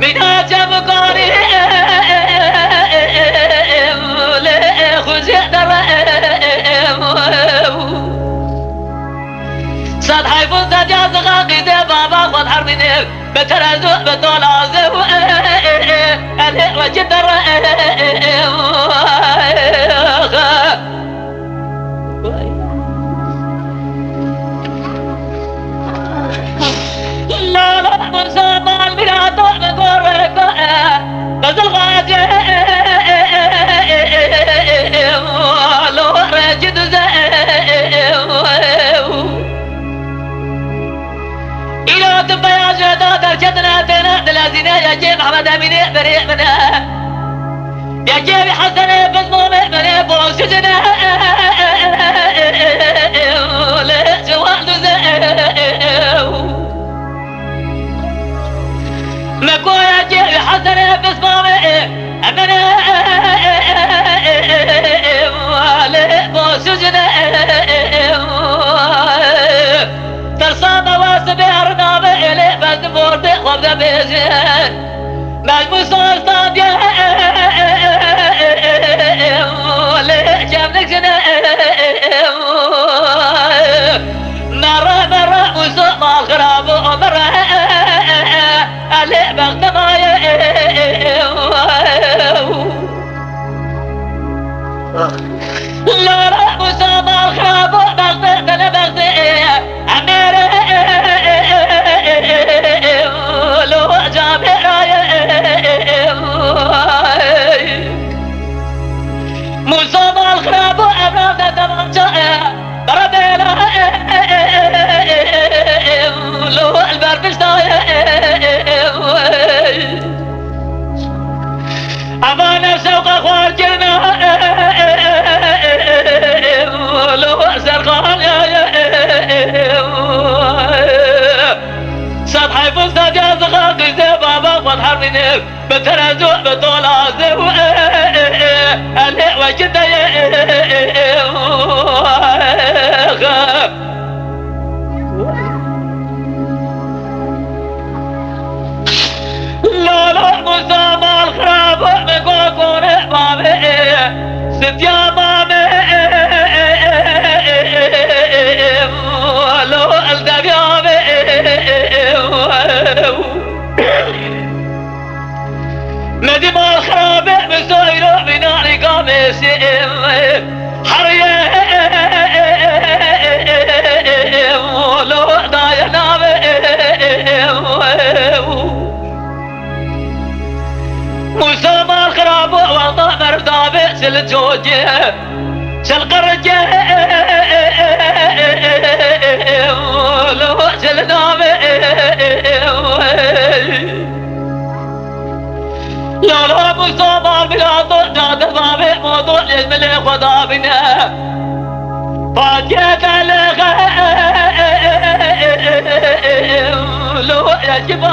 من عجب قارئ لأخذ درائم صد حيفوز جاز غاقي بابا خذ حرمني بترزق بطلازم ألي وجد درائم لا لا مسامع المراد مقرق بس الغاجة لو رجد زائم إلى تبايا جداد الجدنا تنا دلازينا يا جيب محمد أميني بريء منا يا جيب حسن بس مؤمن بوسجنا لجوال زائم مكويا جيب حسن بس أمنا بوسجنا ترصى مواسم أرناب إلي بس بورد خبز بيزين مجموس أستاذ يا لجمنك جنا مرة وسوء ما الخراب ومرة ألي بغت ما لا لا وسوء ما الخراب بغت أنا بغت أمير لو جابر موسى ما الخراب أبرد تمام بربينا لو البربش أمانة سوق أخوار جرنا لو سرقان صد حيفوز جاز خاقي زي بابا والحر منك بترزق بطولازم ألي وجد لا لا مسامى الخراب مقوقون بابي ستيا مامي لو الدبيابي ندم الخراب بسويرو بناري قامسي حريه لو داينا مسامى الخراب وضع مرتابع سلجوجه سلقرجه لو سلنامه لا لا مسامى بلا جاد ضابع موضوع للملك وضابنا فاجئت لغا لو يجب